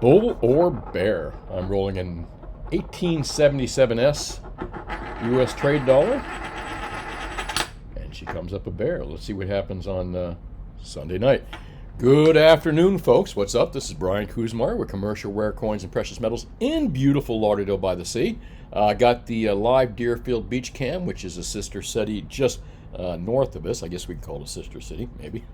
Bull or bear? I'm rolling in 1877S U.S. trade dollar, and she comes up a bear. Let's see what happens on Sunday night. Good afternoon, folks. What's up? This is Brian Kuzmar with Commercial Rare Coins and Precious Metals in beautiful Lauderdale by the Sea. Got the live Deerfield Beach Cam, which is a sister city just north of us. I guess we can call it a sister city, maybe.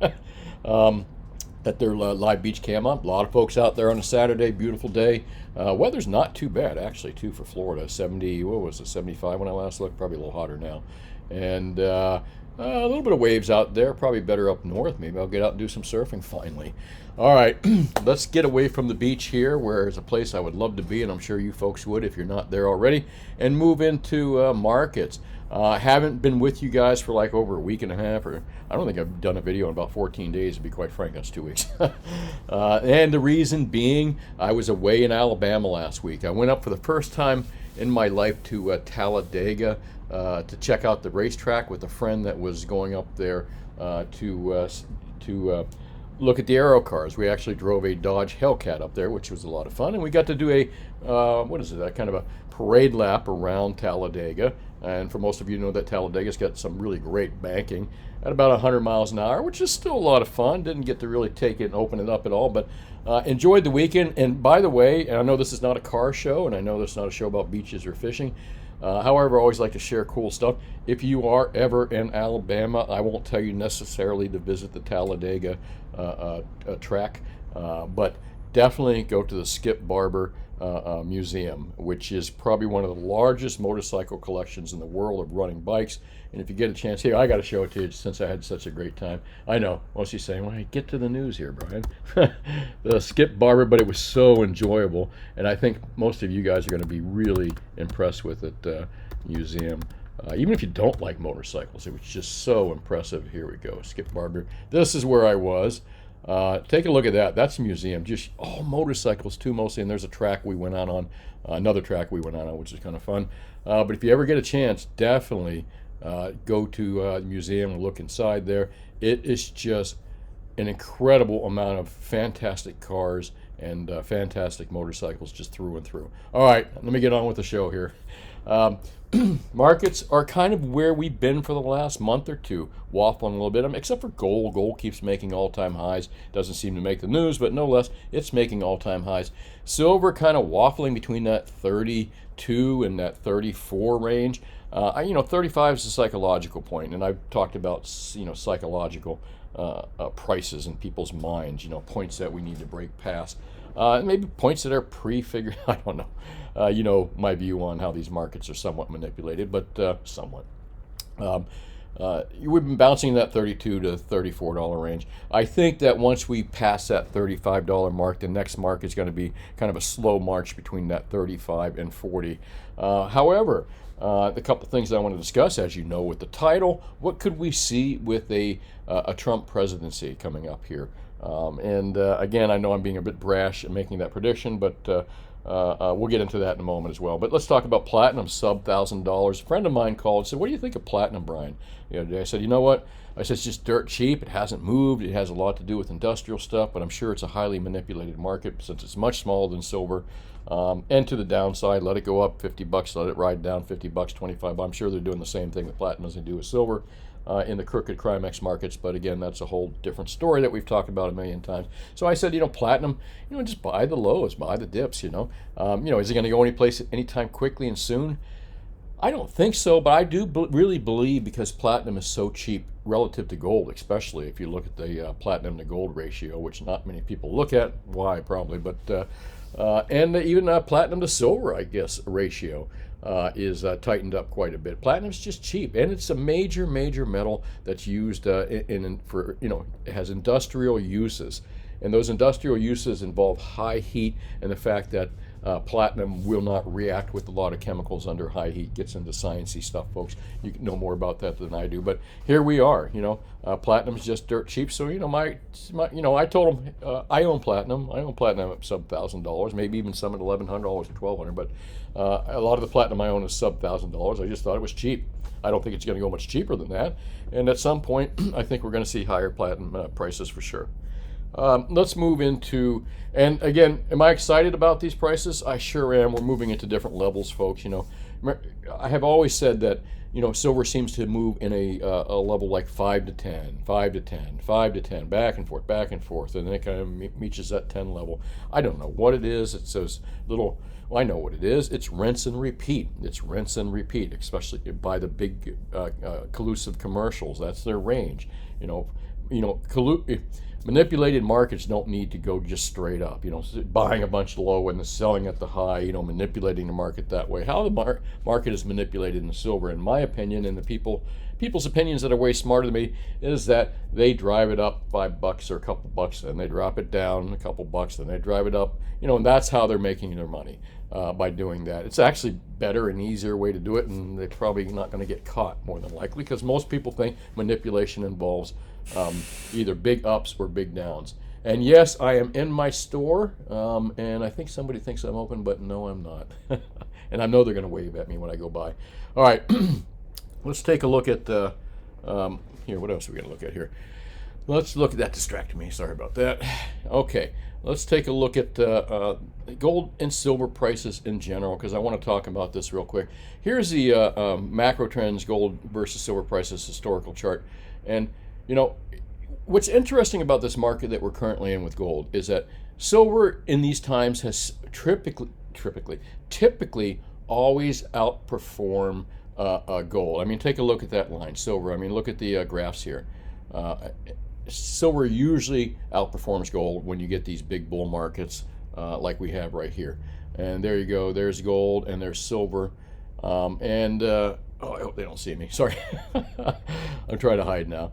That their live beach cam on. A lot of folks out there on a Saturday, beautiful day. Weather's not too bad, actually, too, for Florida. 70, what was it, 75 when I last looked? Probably a little hotter now. And a little bit of waves out there, probably better up north. Maybe I'll get out and do some surfing finally. All right, let's get away from the beach here, where it's a place I would love to be, and I'm sure you folks would if you're not there already, and move into markets. I haven't been with you guys for like over a week and a half, or I don't think I've done a video in about 14 days, to be quite frank. That's 2 weeks. And the reason being, I was away in Alabama last week. I went up for the first time in my life to Talladega to check out the racetrack with a friend that was going up there to look at the aero cars. We actually drove a Dodge Hellcat up there, which was a lot of fun, and we got to do a kind of a parade lap around Talladega. And for most of you know that Talladega's got some really great banking at about 100 miles an hour, which is still a lot of fun. Didn't get to really take it and open it up at all, but enjoyed the weekend. And by the way, and I know this is not a car show, and I know this is not a show about beaches or fishing. However, I always like to share cool stuff. If you are ever in Alabama, I won't tell you necessarily to visit the Talladega track, but definitely go to the Skip Barber Museum, which is probably one of the largest motorcycle collections in the world of running bikes. And if you get a chance here, I got to show it to you since I had such a great time. I know, most of you saying, well, get to the news here, Brian. The Skip Barber, but it was so enjoyable. And I think most of you guys are going to be really impressed with it, museum. Even if you don't like motorcycles, it was just so impressive. Here we go, Skip Barber. This is where I was. Take a look at that. That's a museum. Just all motorcycles too, mostly. And there's a track we went on another track we went on, which is kind of fun. But if you ever get a chance, definitely go to the museum and look inside there. It is just an incredible amount of fantastic cars and fantastic motorcycles just through and through. All right, let me get on with the show here. Markets are kind of where we've been for the last month or two, waffling a little bit, except for gold. Gold keeps making all-time highs. Doesn't seem to make the news, but no less, it's making all-time highs. Silver kind of waffling between that 32 and that 34 range. 35 is a psychological point, and I've talked about psychological prices in people's minds. Points that we need to break past. Maybe points that are pre-figured. I don't know. My view on how these markets are somewhat manipulated, but somewhat. We've been bouncing that $32 to $34 range. I think that once we pass that $35 mark, the next mark is going to be kind of a slow march between that 35 and 40. However, the couple things I want to discuss, as you know, with the title, what could we see with a Trump presidency coming up here? Again, I know I'm being a bit brash in making that prediction, but we'll get into that in a moment as well. But let's talk about platinum, sub $1,000. A friend of mine called and said, what do you think of platinum, Brian? The other day I said, you know what? I said, it's just dirt cheap. It hasn't moved. It has a lot to do with industrial stuff, but I'm sure it's a highly manipulated market since it's much smaller than silver. And to the downside, let it go up $50, let it ride down $50, 25. I'm sure they're doing the same thing with platinum as they do with silver in the crooked Crimex markets. But again, that's a whole different story that we've talked about a million times. So I said, platinum, just buy the lows, buy the dips, is it going to go any place anytime quickly and soon? I don't think so, but I do really believe, because platinum is so cheap relative to gold, especially if you look at the platinum to gold ratio, which not many people look at. Why? Probably, but and even platinum to silver, I guess, ratio is tightened up quite a bit. Platinum's just cheap, and it's a major metal that's used it has industrial uses, and those industrial uses involve high heat and the fact that platinum will not react with a lot of chemicals under high heat. Gets into sciencey stuff, folks. You know more about that than I do. But here we are. Platinum's just dirt cheap. So I told him I own platinum. I own platinum at sub $1,000, maybe even some at $1,100 or $1,200. But a lot of the platinum I own is sub $1,000. I just thought it was cheap. I don't think it's going to go much cheaper than that. And at some point, I think we're going to see higher platinum prices for sure. Let's move into, and again, am I excited about these prices? I sure am. We're moving into different levels, folks. I have always said that, silver seems to move in a level like 5 to 10, 5 to 10, 5 to 10, back and forth, and then it kind of reaches that 10 level. I don't know what it is. It's those little, well, I know what it is. It's rinse and repeat. It's rinse and repeat, especially by the big collusive commercials. That's their range. Manipulated markets don't need to go just straight up, buying a bunch low and then selling at the high, manipulating the market that way. How the market is manipulated in silver, in my opinion, and the people's opinions that are way smarter than me, is that they drive it up $5 or a couple bucks, and they drop it down a couple bucks, then they drive it up, and that's how they're making their money by doing that. It's actually better and easier way to do it, and they're probably not going to get caught more than likely, because most people think manipulation involves either big ups or big downs. And yes, I am in my store, and I think somebody thinks I'm open, but no, I'm not. And I know they're going to wave at me when I go by. All right, let's take a look at here. What else are we going to look at here? Let's look at that. Distracted me. Sorry about that. Okay, let's take a look at gold and silver prices in general, because I want to talk about this real quick. Here's the macro trends, gold versus silver prices historical chart. And what's interesting about this market that we're currently in with gold is that silver in these times has typically always outperform gold. I mean, take a look at that line, silver. I mean, look at the graphs here. Silver usually outperforms gold when you get these big bull markets like we have right here. And there you go. There's gold and there's silver. Oh, I hope they don't see me. Sorry. I'm trying to hide now.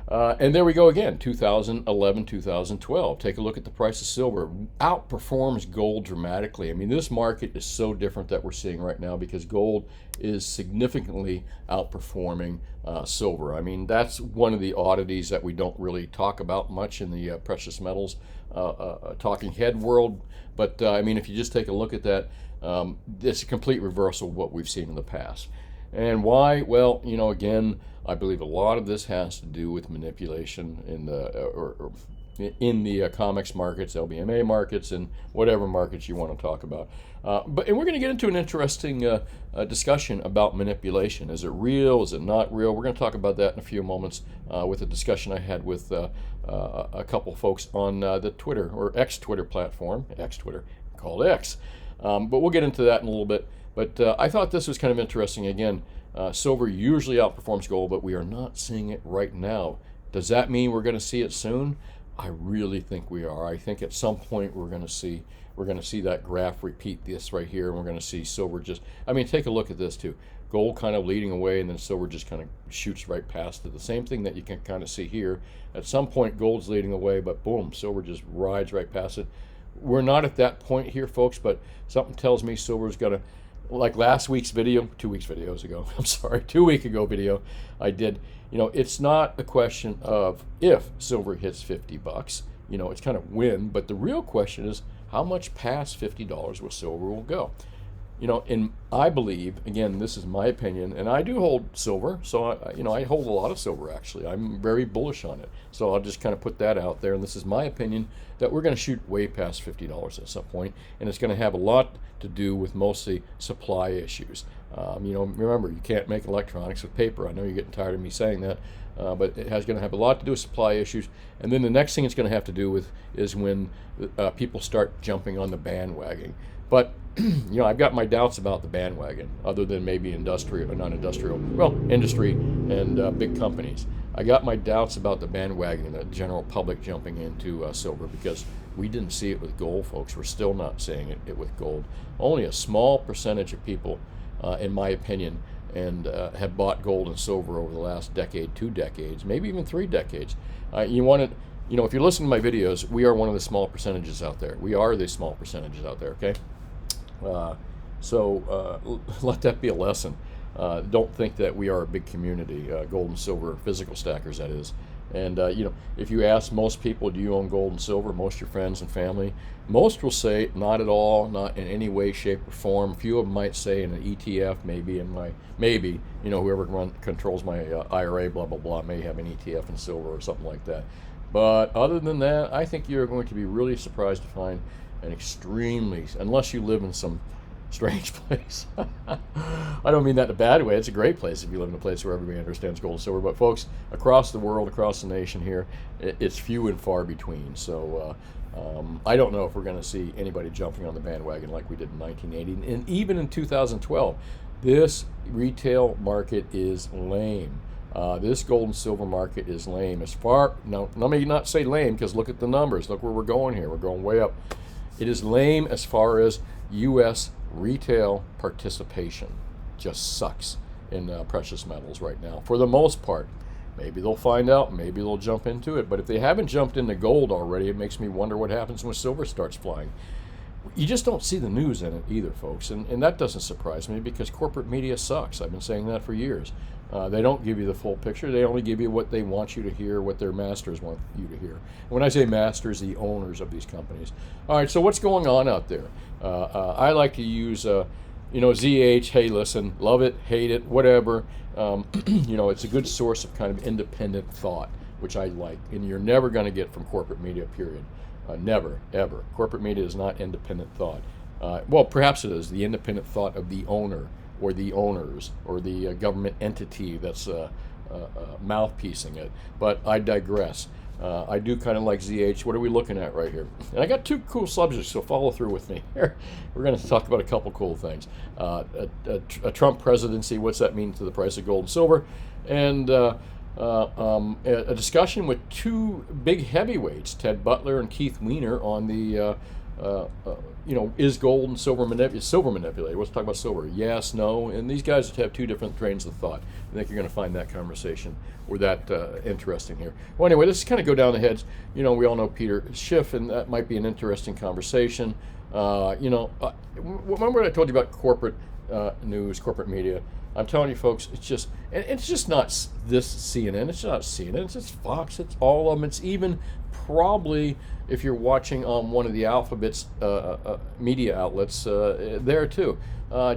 And there we go again, 2011, 2012. Take a look at the price of silver. Outperforms gold dramatically. I mean, this market is so different that we're seeing right now because gold is significantly outperforming silver. I mean, that's one of the oddities that we don't really talk about much in the precious metals talking head world. But I mean, if you just take a look at that, it's a complete reversal of what we've seen in the past. And why? Well, again, I believe a lot of this has to do with manipulation in the comics markets, LBMA markets, and whatever markets you want to talk about. And we're going to get into an interesting discussion about manipulation. Is it real? Is it not real? We're going to talk about that in a few moments with a discussion I had with a couple folks on the Twitter or X-Twitter platform, X-Twitter, called X. But we'll get into that in a little bit. But I thought this was kind of interesting. Again, silver usually outperforms gold, but we are not seeing it right now. Does that mean we're going to see it soon? I really think we are. I think at some point we're going to see that graph repeat this right here, and we're going to see silver just, I mean, take a look at this too. Gold kind of leading away, and then silver just kind of shoots right past it. The same thing that you can kind of see here. At some point, gold's leading away, but boom, silver just rides right past it. We're not at that point here, folks, but something tells me silver's going to, like last week's video, 2 weeks videos ago, I'm sorry, 2 week ago video I did, it's not a question of if silver hits $50, it's kind of when, but the real question is how much past $50 will silver will go. And I believe, again, this is my opinion, and I do hold silver, so I hold a lot of silver actually. I'm very bullish on it. So I'll just kind of put that out there, and this is my opinion, that we're going to shoot way past $50 at some point, and it's going to have a lot to do with mostly supply issues. Remember, you can't make electronics with paper. I know you're getting tired of me saying that, but it has going to have a lot to do with supply issues. And then the next thing it's going to have to do with is when people start jumping on the bandwagon. But I've got my doubts about the bandwagon, other than maybe industrial or non-industrial, well, industry and big companies. I got my doubts about the bandwagon and the general public jumping into silver, because we didn't see it with gold, folks. We're still not seeing it with gold. Only a small percentage of people, in my opinion, and have bought gold and silver over the last decade, 2 decades, maybe even 3 decades. If you're listening to my videos, we are one of the small percentages out there. We are the small percentages out there, okay? So let that be a lesson. Don't think that we are a big community, gold and silver, physical stackers, that is. And, if you ask most people, do you own gold and silver, most of your friends and family, most will say not at all, not in any way, shape, or form. A few of them might say in an ETF, whoever controls my IRA, blah, blah, blah, may have an ETF in silver or something like that. But other than that, I think you're going to be really surprised to find an extremely, unless you live in some strange place. I don't mean that in a bad way. It's a great place if you live in a place where everybody understands gold and silver. But folks, across the world, across the nation here, it's few and far between. So I don't know if we're going to see anybody jumping on the bandwagon like we did in 1980. And even in 2012, this retail market is lame. This gold and silver market is lame. Now, let me not say lame, because look at the numbers. Look where we're going here. We're going way up. It is lame as far as U.S. retail participation. Just sucks in precious metals right now, for the most part. Maybe they'll find out, maybe they'll jump into it. But if they haven't jumped into gold already, it makes me wonder what happens when silver starts flying. You just don't see the news in it either, folks. And that doesn't surprise me, because corporate media sucks. I've been saying that for years. They don't give you the full picture. They only give you what they want you to hear, what their masters want you to hear. When I say masters, the owners of these companies. All right, so what's going on out there? I like to use, ZH. Hey, listen, love it, hate it, whatever. It's a good source of kind of independent thought, which I like. And you're never going to get from corporate media, period. Never, ever. Corporate media is not independent thought. Well, perhaps it is the independent thought of the owner, or the owners, or the government entity that's mouthpiecing it. But I digress. I do kind of like ZH. What are we looking at right here? And I got two cool subjects, so follow through with me here. We're going to talk about a couple cool things. A Trump presidency, what's that mean to the price of gold and silver? And a discussion with two big heavyweights, Ted Butler and Keith Weiner, on the is gold and silver manipulated? Let's talk about silver. Yes, no, and these guys have two different trains of thought. I think you're going to find that conversation or that interesting here. Well, anyway, let's kind of go down the heads. We all know Peter Schiff, and that might be an interesting conversation. Remember what I told you about corporate news, corporate media? I'm telling you, folks, it's just not this CNN. It's not CNN. It's just Fox. It's all of them. It's even probably, if you're watching on one of the Alphabet's media outlets, there too.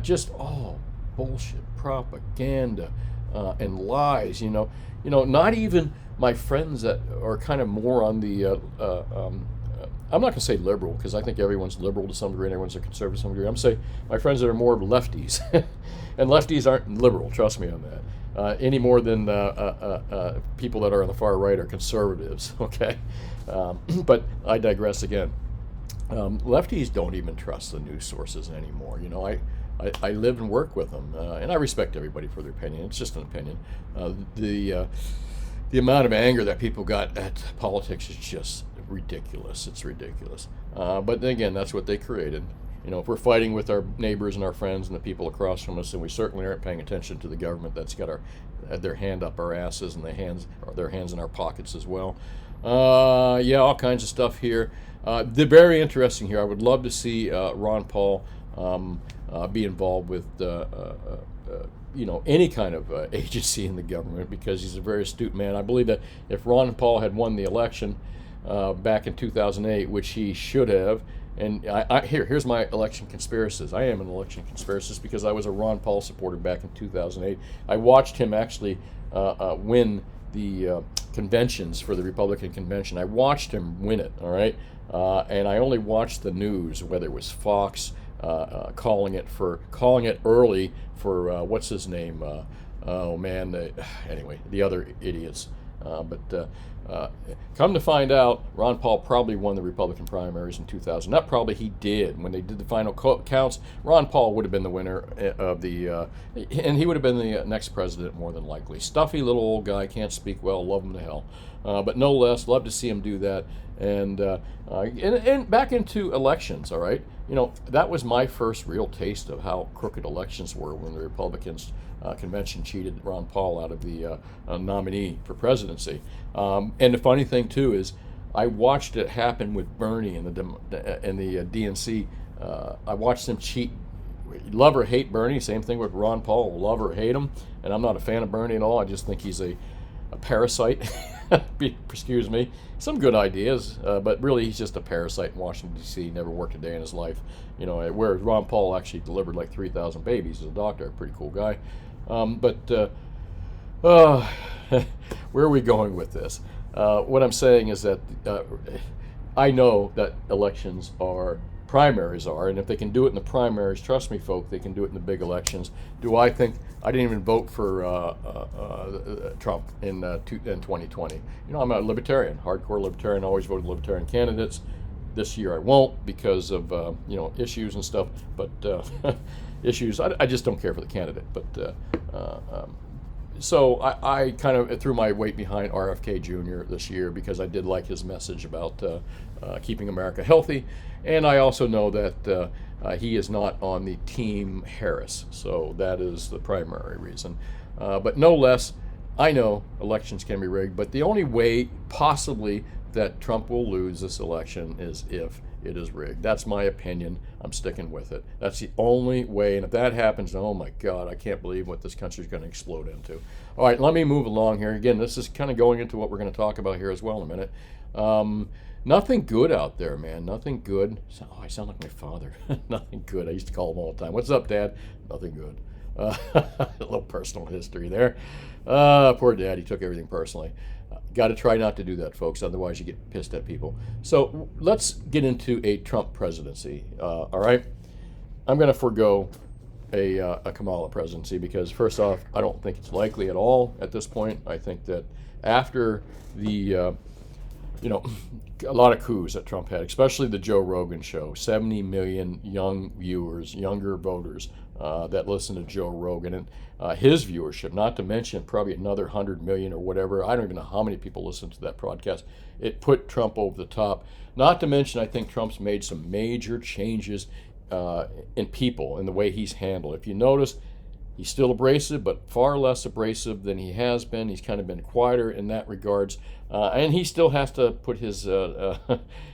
Just all bullshit, propaganda, and lies. Not even my friends that are kind of more on the. I'm not going to say liberal, because I think everyone's liberal to some degree and everyone's a conservative to some degree. I'm saying my friends that are more lefties, and lefties aren't liberal. Trust me on that. Any more than people that are on the far right are conservatives. Okay, but I digress again. Lefties don't even trust the news sources anymore. I live and work with them, and I respect everybody for their opinion. It's just an opinion. The amount of anger that people got at politics is just ridiculous. It's ridiculous. But then again, that's what they created. If we're fighting with our neighbors and our friends and the people across from us, then we certainly aren't paying attention to the government that's got their hand up our asses and their hands in our pockets as well. All kinds of stuff here. They're very interesting here. I would love to see Ron Paul be involved with any kind of agency in the government, because he's a very astute man. I believe that if Ron Paul had won the election back in 2008, which he should have, and here's my election conspiracies. I am an election conspiracist because I was a Ron Paul supporter back in 2008. I watched him actually win the conventions for the Republican convention. I watched him win it, all right? And I only watched the news, whether it was Fox calling it early for what's his name? Anyway, the other idiots. But come to find out, Ron Paul probably won the Republican primaries in 2000. Not probably, he did. When they did the final counts, Ron Paul would have been the winner of and he would have been the next president more than likely. Stuffy little old guy, can't speak well, love him to hell. But no less, love to see him do that. And back into elections, all right? That was my first real taste of how crooked elections were, when the Republicans convention cheated Ron Paul out of the nominee for presidency. And the funny thing too is, I watched it happen with Bernie and the DNC. I watched them cheat. Love or hate Bernie, same thing with Ron Paul. Love or hate him, and I'm not a fan of Bernie at all. I just think he's a parasite. Excuse me. Some good ideas, but really he's just a parasite in Washington, D.C. Never worked a day in his life. Whereas Ron Paul actually delivered like 3,000 babies as a doctor. A pretty cool guy. Where are we going with this? What I'm saying is that I know that elections are primaries are, and if they can do it in the primaries, trust me, folk, they can do it in the big elections. Do I think I didn't even vote for Trump in 2020? You know, I'm a libertarian, hardcore libertarian. Always voted libertarian candidates. This year I won't because of issues and stuff. But issues, I just don't care for the candidate. But so I kind of threw my weight behind RFK Jr. this year because I did like his message about keeping America healthy, and I also know that he is not on the Team Harris, so that is the primary reason. But no less, I know elections can be rigged, but the only way possibly that Trump will lose this election is if it is rigged. That's my opinion. I'm sticking with it. That's the only way. And if that happens, oh my God, I can't believe what this country is going to explode into. All right, let me move along here. Again, this is kind of going into what we're going to talk about here as well in a minute. Nothing good out there, man. Nothing good. Oh, I sound like my father. Nothing good. I used to call him all the time. What's up, Dad? Nothing good. A little personal history there. Poor Dad. He took everything personally. Got to try not to do that, folks. Otherwise, you get pissed at people. So let's get into a Trump presidency. All right, I'm going to forego a Kamala presidency because, first off, I don't think it's likely at all at this point. I think that after the a lot of coups that Trump had, especially the Joe Rogan show, 70 million young viewers, younger voters that listen to Joe Rogan, and his viewership, not to mention probably another 100 million or whatever. I don't even know how many people listen to that broadcast. It put Trump over the top. Not to mention, I think Trump's made some major changes in people, in the way he's handled. If you notice, he's still abrasive, but far less abrasive than he has been. He's kind of been quieter in that regards, and he still has to put his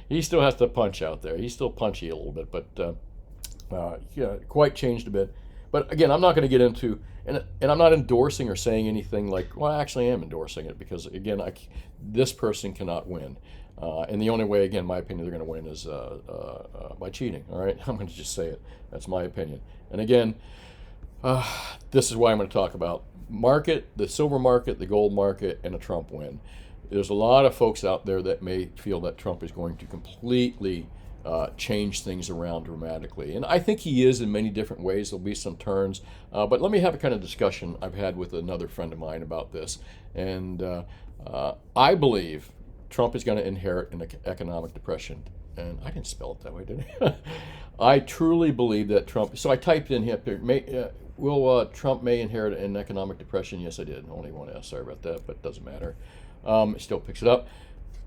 he still has to punch out there. He's still punchy a little bit, but quite changed a bit. But again, I'm not going to get into, and I'm not endorsing or saying anything like, well, actually I am endorsing it because, again, this person cannot win. And the only way, again, my opinion, they're going to win is by cheating, all right? I'm going to just say it. That's my opinion. And again, this is why I'm going to talk about the silver market, the gold market, and a Trump win. There's a lot of folks out there that may feel that Trump is going to completely change things around dramatically. And I think he is in many different ways. There'll be some turns. But let me have a kind of discussion I've had with another friend of mine about this. And I believe Trump is going to inherit an economic depression. And I didn't spell it that way, did I? I truly believe that Trump. So I typed in here, will Trump may inherit an economic depression? Yes, I did. Only one S. Sorry about that, but it doesn't matter. It still picks it up.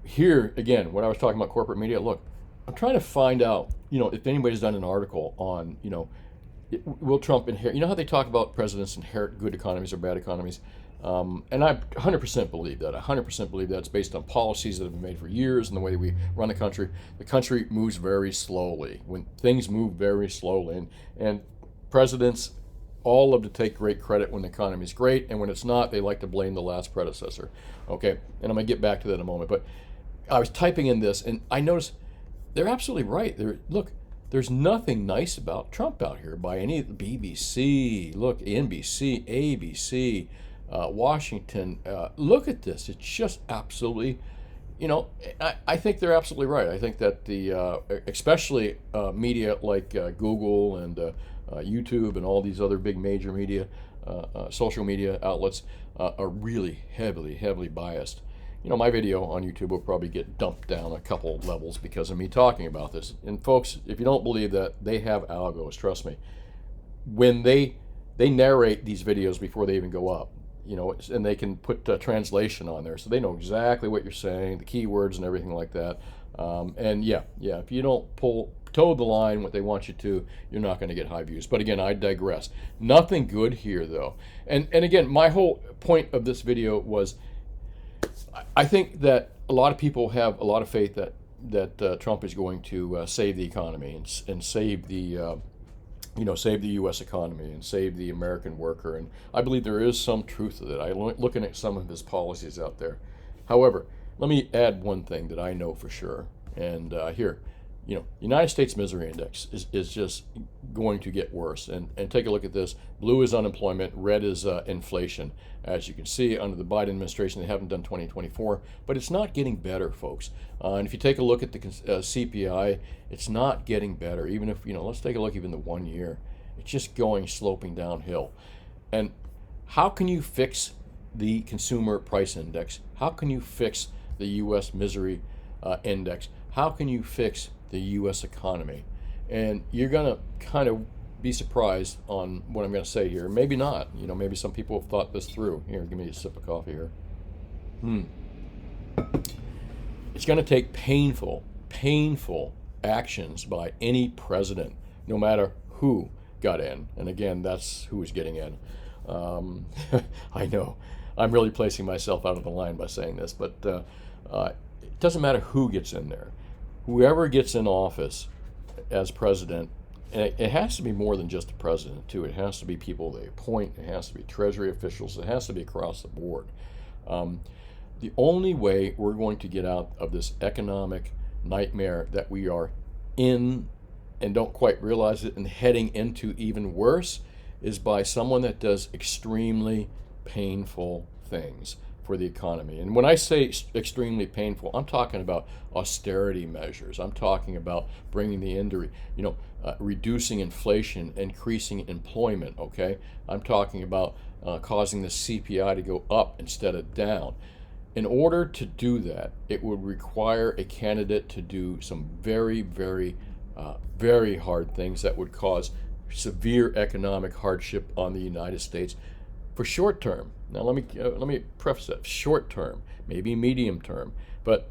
Here, again, when I was talking about corporate media, look, I'm trying to find out, if anybody's done an article on, will Trump inherit? You know how they talk about presidents inherit good economies or bad economies? And I 100% believe that. I 100% believe that. It's based on policies that have been made for years and the way that we run the country. The country moves very slowly. When things move very slowly, and presidents all love to take great credit when the economy is great, and when it's not, they like to blame the last predecessor. Okay, and I'm going to get back to that in a moment. But I was typing in this, and I noticed they're absolutely right. Look, there's nothing nice about Trump out here by any BBC, look, NBC, ABC, Washington. Look at this. It's just absolutely, I think they're absolutely right. I think that especially media like Google and YouTube and all these other big major media, social media outlets are really heavily biased. My video on YouTube will probably get dumped down a couple levels because of me talking about this. And folks, if you don't believe that, they have algos, trust me. When they narrate these videos before they even go up, and they can put translation on there, so they know exactly what you're saying, the keywords and everything like that. And if you don't toe the line what they want you to, you're not going to get high views. But again, I digress. Nothing good here, though. And again, my whole point of this video was, I think that a lot of people have a lot of faith that Trump is going to save the economy and save the save the U.S. economy and save the American worker. And I believe there is some truth to that. I'm looking at some of his policies out there. However, let me add one thing that I know for sure. And here, United States Misery Index is just going to get worse. And take a look at this. Blue is unemployment, red is inflation. As you can see, under the Biden administration, they haven't done 2024, but it's not getting better, folks. And if you take a look at the CPI, it's not getting better. Even if, let's take a look even the 1 year. It's just sloping downhill. And how can you fix the consumer price index? How can you fix the U.S. misery index? How can you fix the U.S. economy? And you're going to kind of be surprised on what I'm going to say here. Maybe not. Maybe some people have thought this through. Here, give me a sip of coffee here. It's going to take painful actions by any president, no matter who got in. And again, that's who is getting in. I know I'm really placing myself out of the line by saying this, but it doesn't matter who gets in there. Whoever gets in office as president, and it has to be more than just the president, too. It has to be people they appoint. It has to be Treasury officials. It has to be across the board. The only way we're going to get out of this economic nightmare that we are in and don't quite realize it and heading into even worse is by someone that does extremely painful things for the economy. And when I say extremely painful, I'm talking about austerity measures. I'm talking about bringing the industry, reducing inflation, increasing employment, okay? I'm talking about causing the CPI to go up instead of down. In order to do that, it would require a candidate to do some very, very, very hard things that would cause severe economic hardship on the United States for short term. Now let me preface that: short term, maybe medium term. But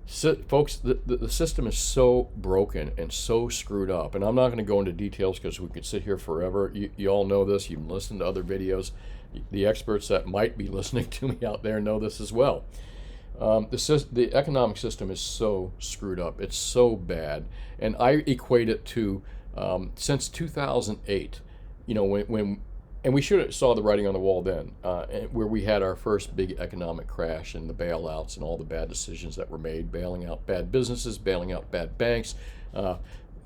folks, the system is so broken and so screwed up, and I'm not going to go into details because we could sit here forever. You all know this. You've listened to other videos. The experts that might be listening to me out there know this as well. The economic system is so screwed up. It's so bad, and I equate it to since 2008. And we should have saw the writing on the wall then, where we had our first big economic crash and the bailouts and all the bad decisions that were made, bailing out bad businesses, bailing out bad banks,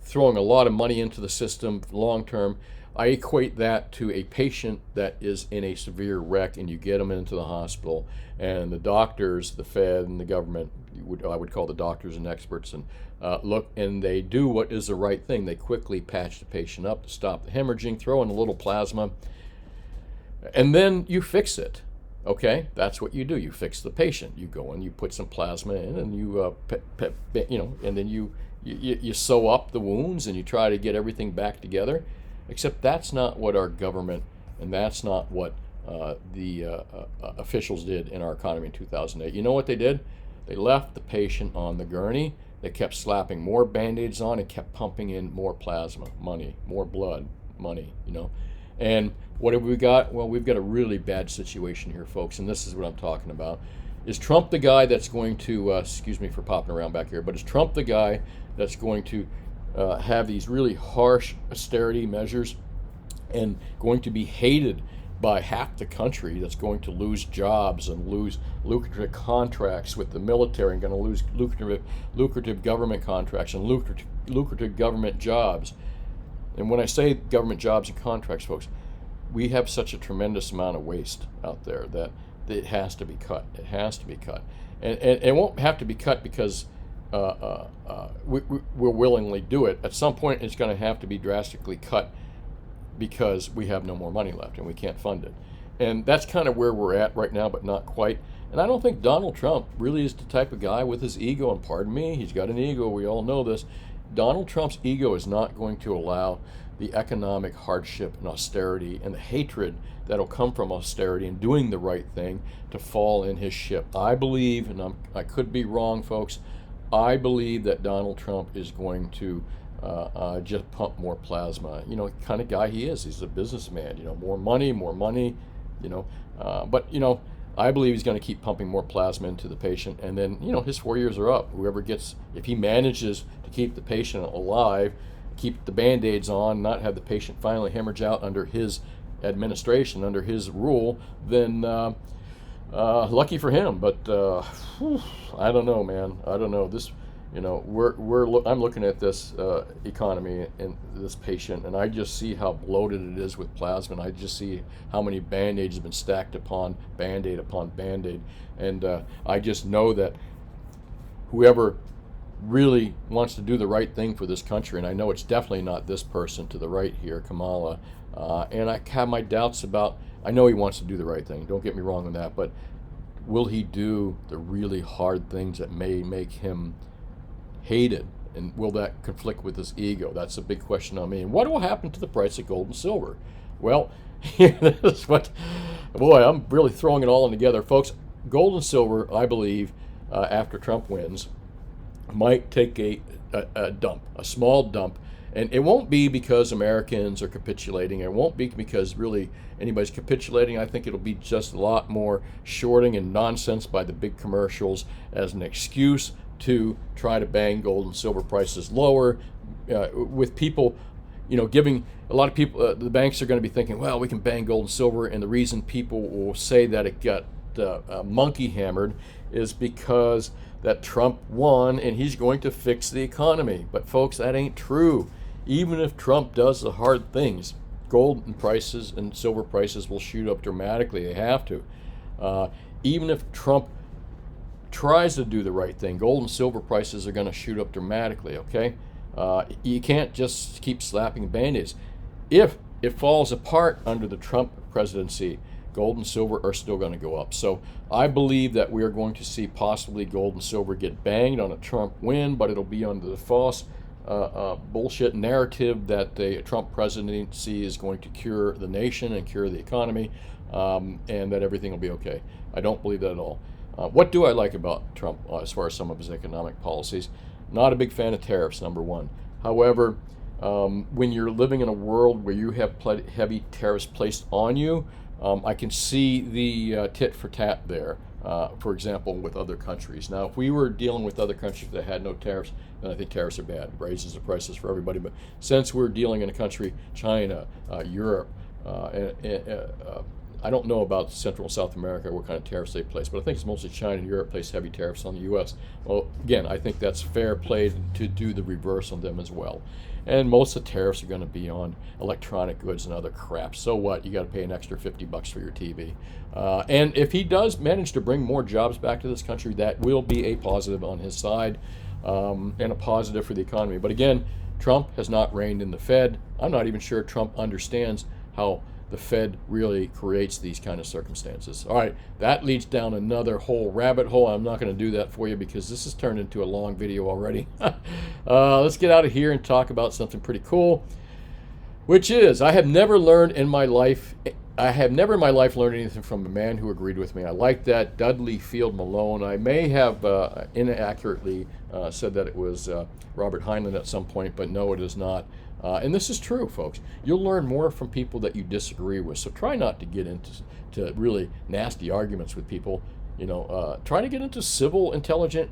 throwing a lot of money into the system long term. I equate that to a patient that is in a severe wreck, and you get them into the hospital, and the doctors, the Fed, and the government, I would call the doctors and experts, and look, and they do what is the right thing. They quickly patch the patient up to stop the hemorrhaging, throw in a little plasma, and then you fix it. Okay, that's what you do. You fix the patient. You go in, you put some plasma in, and you and then you sew up the wounds, and you try to get everything back together. Except that's not what our government, and that's not what the officials did in our economy in 2008. You know what they did? They left the patient on the gurney. They kept slapping more Band-Aids on and kept pumping in more plasma, money, more blood, money, And what have we got? Well, we've got a really bad situation here, folks, and this is what I'm talking about. Is Trump the guy that's going to, excuse me for popping around back here, but is Trump the guy that's going to have these really harsh austerity measures and going to be hated by half the country, that's going to lose jobs and lose lucrative contracts with the military and going to lose lucrative government contracts and lucrative government jobs? And when I say government jobs and contracts, folks, we have such a tremendous amount of waste out there that it has to be cut. It has to be cut. And it won't have to be cut because we'll willingly do it. At some point, it's going to have to be drastically cut because we have no more money left and we can't fund it. And that's kind of where we're at right now, but not quite. And I don't think Donald Trump really is the type of guy with his ego, and pardon me, he's got an ego, we all know this. Donald Trump's ego is not going to allow the economic hardship and austerity and the hatred that'll come from austerity and doing the right thing to fall in his ship. I believe, and I could be wrong, folks, I believe that Donald Trump is going to just pump more plasma. Kind of guy he is. He's a businessman. More money. But I believe he's going to keep pumping more plasma into the patient, and then his 4 years are up. Whoever gets, if he manages to keep the patient alive, keep the Band-Aids on, not have the patient finally hemorrhage out under his administration, under his rule, then lucky for him. But I don't know, man. I don't know. I'm looking at this economy and this patient, and I just see how bloated it is with plasma, and I just see how many band-aids have been stacked upon band-aid upon band-aid, and I just know that whoever really wants to do the right thing for this country, and I know it's definitely not this person to the right here, Kamala, and I have my doubts about, I know he wants to do the right thing, don't get me wrong on that, but will he do the really hard things that may make him hated, and will that conflict with his ego? That's a big question on me. And what will happen to the price of gold and silver? Well, this is what, boy, I'm really throwing it all in together, folks. Gold and silver, I believe, after Trump wins, might take a dump, a small dump. And it won't be because Americans are capitulating. It won't be because really anybody's capitulating. I think it'll be just a lot more shorting and nonsense by the big commercials as an excuse to try to bang gold and silver prices lower, with people, giving a lot of people, the banks are going to be thinking, well, we can bang gold and silver, and the reason people will say that it got monkey hammered is because that Trump won and he's going to fix the economy. But folks, that ain't true. Even if Trump does the hard things, gold and prices and silver prices will shoot up dramatically. They have to. Even if Trump tries to do the right thing, gold and silver prices are going to shoot up dramatically, okay? You can't just keep slapping band-aids. If it falls apart under the Trump presidency, gold and silver are still going to go up. So I believe that we are going to see possibly gold and silver get banged on a Trump win, but it'll be under the false bullshit narrative that the Trump presidency is going to cure the nation and cure the economy, and that everything will be okay. I don't believe that at all. What do I like about Trump as far as some of his economic policies? Not a big fan of tariffs, number one. However, when you're living in a world where you have heavy tariffs placed on you, I can see the tit for tat there, for example, with other countries. Now, if we were dealing with other countries that had no tariffs, then I think tariffs are bad. It raises the prices for everybody. But since we're dealing in a country, China, Europe, I don't know about Central and South America, what kind of tariffs they place, but I think it's mostly China and Europe place heavy tariffs on the U.S. Well, again, I think that's fair play to do the reverse on them as well. And most of the tariffs are going to be on electronic goods and other crap. So what? You got to pay an extra $50 for your TV. And if he does manage to bring more jobs back to this country, that will be a positive on his side, and a positive for the economy. But again, Trump has not reined in the Fed. I'm not even sure Trump understands how the Fed really creates these kind of circumstances. All right, that leads down another whole rabbit hole. I'm not going to do that for you because this has turned into a long video already. Let's get out of here and talk about something pretty cool, which is I have never in my life learned anything from a man who agreed with me. I like that, Dudley Field Malone. I may have inaccurately said that it was Robert Heinlein at some point, but no, it is not. And this is true, folks. You'll learn more from people that you disagree with. So try not to get into really nasty arguments with people. Try to get into civil, intelligent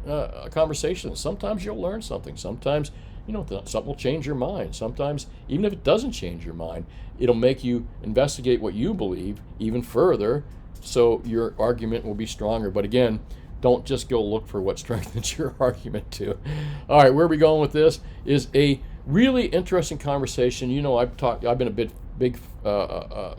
conversations. Sometimes you'll learn something. Sometimes, something will change your mind. Sometimes, even if it doesn't change your mind, it'll make you investigate what you believe even further, so your argument will be stronger. But again, don't just go look for what strengthens your argument too. All right, where are we going with this? Is a really interesting conversation. I've been a big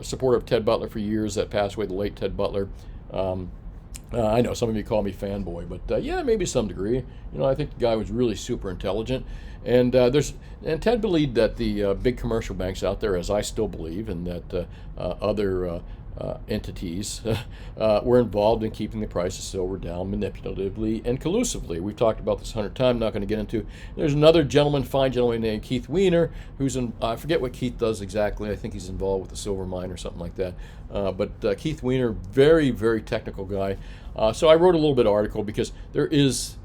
supporter of Ted Butler for years. That passed away, the late Ted Butler. I know some of you call me fanboy, but yeah, maybe some degree. I think the guy was really super intelligent, and Ted believed that the big commercial banks out there, as I still believe, and that other entities were involved in keeping the price of silver down manipulatively and collusively. We've talked about this 100 times, not going to get into. There's another fine gentleman named Keith Weiner, who's I forget what Keith does exactly. I think he's involved with the silver mine or something like that. But Keith Weiner, very, very technical guy. So I wrote a little bit of article because there is,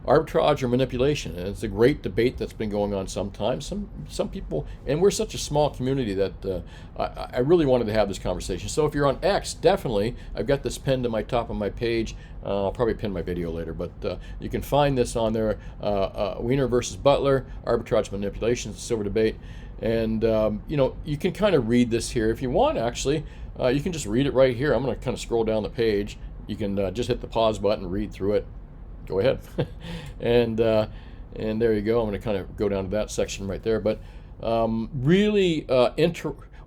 arbitrage or manipulation, and it's a great debate that's been going on sometimes. Some people, and we're such a small community that I really wanted to have this conversation. So if you're on X, definitely, I've got this pinned to my top of my page. I'll probably pin my video later, but you can find this on there. Weiner versus Butler, arbitrage manipulation, silver debate. And you can kind of read this here if you want. Actually, you can just read it right here. I'm going to kind of scroll down the page. You can just hit the pause button, read through it. Go ahead. And And there you go. I'm going to kind of go down to that section right there. But really,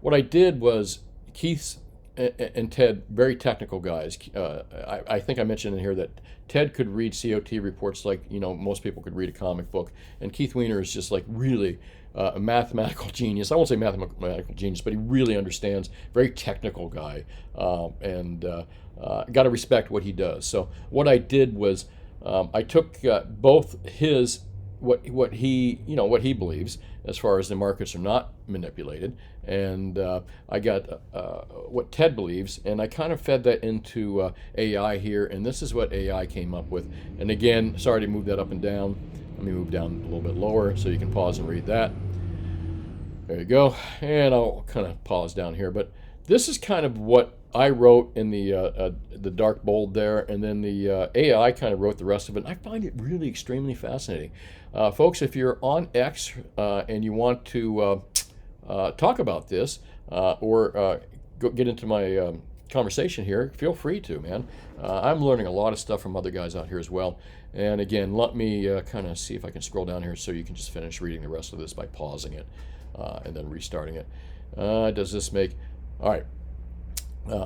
what I did was Keith's and Ted, very technical guys. I think I mentioned in here that Ted could read COT reports like most people could read a comic book, and Keith Weiner is just like really a mathematical genius. I won't say mathematical genius, but he really understands. Very technical guy, and got to respect what he does. So what I did was I took both his what he believes as far as the markets are not manipulated, and I got what Ted believes, and I kind of fed that into AI here, and this is what AI came up with. And again, sorry to move that up and down. Let me move down a little bit lower so you can pause and read that. There you go. And I'll kind of pause down here, but this is kind of what I wrote in the dark bold there, and then the AI kind of wrote the rest of it. And I find it really extremely fascinating. Folks, if you're on X and you want to talk about this or get into my conversation here, feel free to, man. I'm learning a lot of stuff from other guys out here as well. And again, let me kind of see if I can scroll down here so you can just finish reading the rest of this by pausing it and then restarting it. Does this make... All right.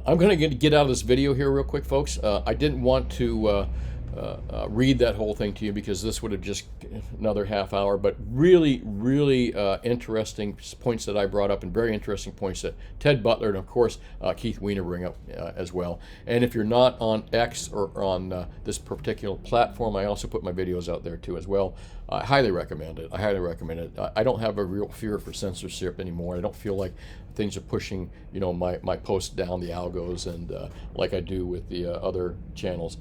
I'm going to get out of this video here real quick, folks. I didn't want to read that whole thing to you because this would have just another half hour, but really, really interesting points that I brought up, and very interesting points that Ted Butler and, of course, Keith Weiner bring up as well. And if you're not on X or on this particular platform, I also put my videos out there too as well. I highly recommend it. I highly recommend it. I don't have a real fear for censorship anymore. I don't feel like things are pushing, my posts down the algos and like I do with the other channels.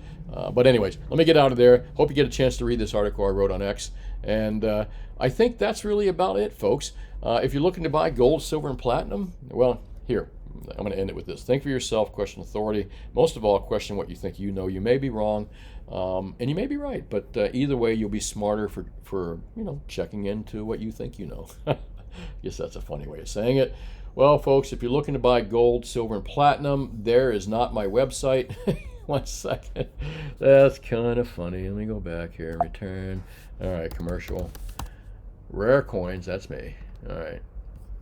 But anyways, let me get out of there. Hope you get a chance to read this article I wrote on X. And I think that's really about it, folks. If you're looking to buy gold, silver, and platinum, well, here, I'm going to end it with this. Think for yourself, question authority. Most of all, question what you think you know. You may be wrong, and you may be right, but either way, you'll be smarter for checking into what you think you know. I guess that's a funny way of saying it. Well, folks, if you're looking to buy gold, silver, and platinum, there is not my website. 1 second. That's kind of funny. Let me go back here. Return. All right, commercial. Rare coins. That's me. All right.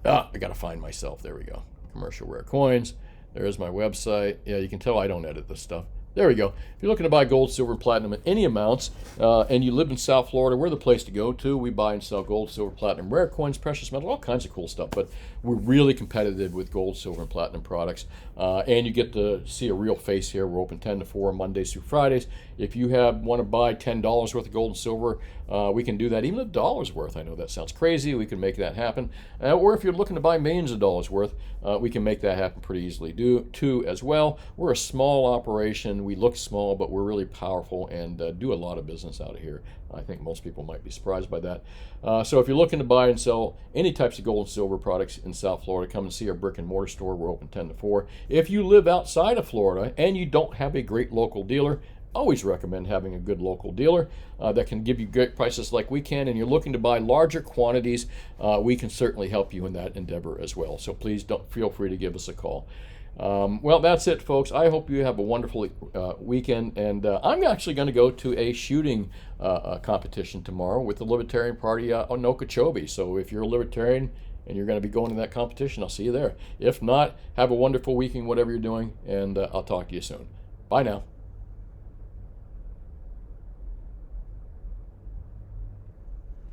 I got to find myself. There we go. Commercial rare coins. There's my website. Yeah, you can tell I don't edit this stuff. There we go. If you're looking to buy gold, silver, and platinum in any amounts, and you live in South Florida, we're the place to go to. We buy and sell gold, silver, platinum, rare coins, precious metal, all kinds of cool stuff. But we're really competitive with gold, silver, and platinum products. And you get to see a real face here. We're open 10 to 4 Mondays through Fridays. If you want to buy $10 worth of gold and silver, we can do that. Even $1 worth. I know that sounds crazy. We can make that happen. Or if you're looking to buy millions of dollars worth, we can make that happen pretty easily too as well. We're a small operation. We look small, but we're really powerful and do a lot of business out of here. I think most people might be surprised by that. So if you're looking to buy and sell any types of gold and silver products in South Florida, come and see our brick and mortar store. We're open 10 to 4. If you live outside of Florida and you don't have a great local dealer, always recommend having a good local dealer that can give you great prices like we can, and you're looking to buy larger quantities, we can certainly help you in that endeavor as well. So please feel free to give us a call. Well, that's it, folks. I hope you have a wonderful weekend, and I'm actually going to go to a shooting competition tomorrow with the Libertarian Party on Okeechobee. So if you're a Libertarian and you're going to be going to that competition, I'll see you there. If not, have a wonderful weekend, whatever you're doing, and I'll talk to you soon. Bye now.